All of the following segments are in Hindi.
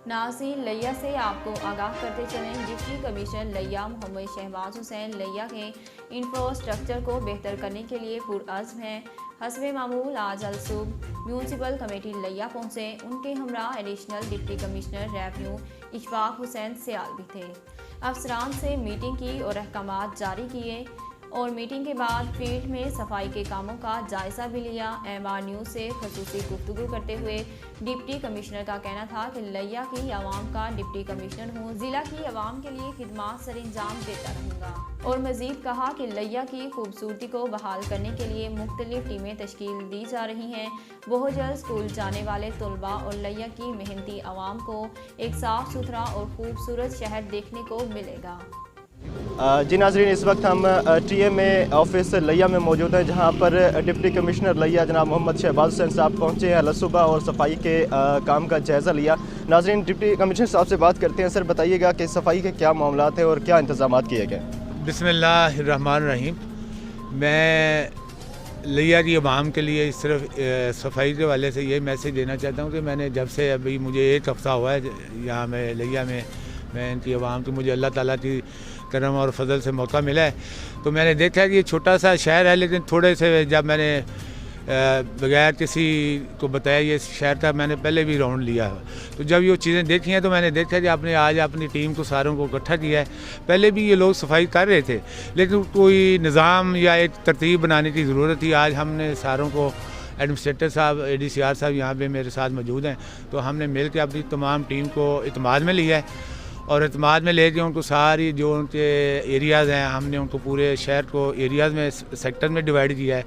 नाज़रीन, लिया से आपको आगाह करते चलें, डिप्टी कमिश्नर लिया मोहम्मद शहबाज हुसैन लिया के इंफ्रास्ट्रक्चर को बेहतर करने के लिए पुरअज़्म हैं। हस्बे मामूल आज अलसूब म्यूनसिपल कमेटी लिया पहुँचे। उनके हमरा additional deputy commissioner revenue Ishfaq Hussain Sial भी थे। अफसरान से मीटिंग की और अहकामात जारी किए और मीटिंग के बाद फील्ड में सफाई के कामों का जायजा भी लिया। MR न्यूज़ से खसूसी गुफ्तगू करते हुए डिप्टी कमिश्नर का कहना था कि लिया की आवाम का डिप्टी कमिश्नर हूँ, ज़िला की आवाम के लिए खिदमत सरंजाम देता रहूँगा। और मज़ीद कहा कि लिया की खूबसूरती को बहाल करने के लिए मुख्तलिफ टीमें तश्कील दी जा रही हैं। बहुत जल्द स्कूल जाने वाले तलबा और लिया की मेहनती आवाम को एक साफ़ सुथरा और खूबसूरत शहर देखने को मिलेगा। जी नाज़रीन, इस वक्त हम TMA ऑफिस लिया में मौजूद हैं, जहां पर डिप्टी कमिश्नर लिया जनाब मोहम्मद शहबाज हुसैन साहब पहुंचे हैं। सुबह और सफाई के काम का जायज़ा लिया। नाज़रीन, डिप्टी कमिश्नर साहब से बात करते हैं। सर, बताइएगा कि सफाई के क्या मामला थे और क्या इंतजाम किए गए? बिस्मिल्लाहिर्रहमानिर्रहीम। मैं लिया की आवाम के लिए सिर्फ सफाई के वाले से ये मैसेज देना चाहता हूँ कि मैंने जब से अभी मुझे 1 हफ़्ता हुआ है यहाँ में लिया में, मैं इनकी आवाम की मुझे अल्लाह ताला की करम और फजल से मौका मिला है, तो मैंने देखा कि ये छोटा सा शहर है, लेकिन थोड़े से जब मैंने बगैर किसी को बताया ये शहर का, मैंने पहले भी राउंड लिया है, तो जब ये चीज़ें देखी हैं तो मैंने देखा कि आपने आज अपनी टीम को सारों को इकट्ठा किया है। पहले भी ये लोग सफाई कर रहे थे, लेकिन कोई निज़ाम या एक तरतीब बनाने की ज़रूरत थी। आज हमने सारों को, एडमिनिस्ट्रेटर साहब, ADCR साहब यहाँ पे मेरे साथ मौजूद हैं, तो हमने मिल के अपनी तमाम टीम को इत्मीनान में लिया है और इत्मीनान में लेके उनको सारी जो उनके एरियाज़ हैं, हमने उनको पूरे शहर को एरियाज़ में, सेक्टर में डिवाइड किया है,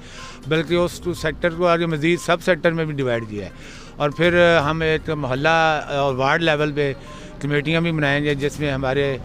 बल्कि उस सेक्टर को आगे मज़ीद सब सेक्टर में भी डिवाइड किया है। और फिर हम एक मोहल्ला और वार्ड लेवल पे कमेटियाँ भी बनाएंगे, जिसमें हमारे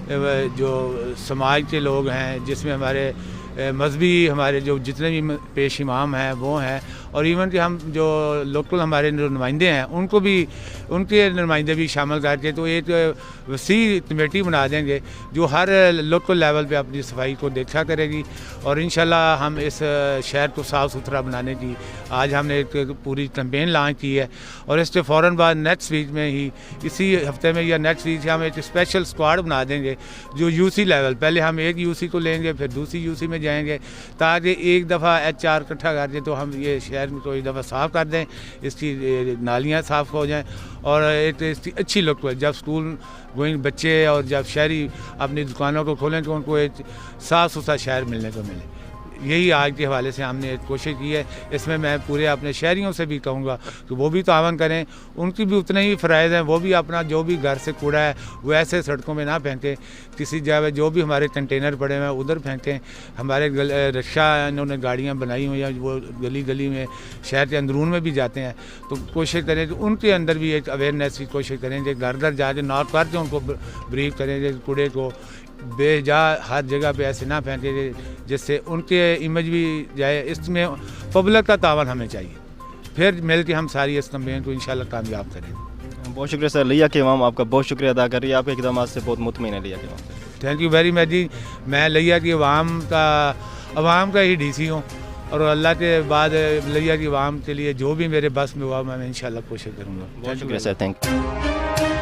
जो समाज के लोग हैं, जिसमें हमारे मजहबी हमारे जो जितने भी पेश इमाम हैं वो हैं, और इवन कि हम जो लोकल हमारे नुमाइंदे हैं उनको भी, उनके नुमाइंदे भी शामिल करके तो एक वसी कमेटी बना देंगे जो हर लोकल लेवल पे अपनी सफाई को देखा करेगी। और इंशाल्लाह हम इस शहर को साफ़ सुथरा बनाने की आज हमने एक पूरी कैंपेन लॉन्च की है, और इसके फ़ौरन बाद नेक्स्ट वीक में ही, इसी हफ्ते में या नेक्स्ट वीक हम एक स्पेशल स्क्वाड बना देंगे जो UC लेवल, पहले हम एक UC को लेंगे, फिर दूसरी UC में जाएंगे, ताकि एक दफ़ा HR इकट्ठा कर दें तो हम ये शहर को एक दफ़ा साफ़ कर दें, इसकी नालियाँ साफ़ हो जाएं और एक इसकी अच्छी लुक हो। जब स्कूल गोइंग बच्चे और जब शहरी अपनी दुकानों को खोलें तो उनको एक साफ़ सुथरा शहर मिलने को मिले। यही आज के हवाले से हमने एक कोशिश की है। इसमें मैं पूरे अपने शहरियों से भी कहूँगा कि वो भी तावन करें, उनकी भी उतने ही फ़राइज़ हैं, वो भी अपना जो भी घर से कूड़ा है वो ऐसे सड़कों में ना फेंकें, किसी जगह जो भी हमारे कंटेनर पड़े हुए हैं उधर फेंकें। हमारे रिक्शा इन्होंने गाड़ियाँ बनाई हुई हैं, वो गली गली में शहर के अंदरून में भी जाते हैं, तो कोशिश करें कि उनके अंदर भी एक अवेयरनेस की कोशिश करें कि घर घर जाके नॉक करके उनको ब्रीफ करें, कूड़े को बेजा हर जगह पे ऐसे ना फेंके जिससे उनके इमेज भी जाए। इसमें पब्लिक का तावन हमें चाहिए, फिर मिल के हम सारी इस कैंपेन को इंशाल्लाह कामयाब करेंगे। बहुत शुक्रिया सर। लिया के इमाम आपका बहुत शुक्रिया अदा कर रही है, आपके इक़दामात से बहुत मुतमईन है लिया के इमाम से। थैंक यू वेरी मच जी। मैं लिया की आवाम का ही DC हूँ, और अल्लाह के बाद लिया की आवाम के लिए जो भी मेरे बस में हुआ मैं इंशाल्लाह कोशिश करूँगा। बहुत शुक्रिया सर, थैंक यू।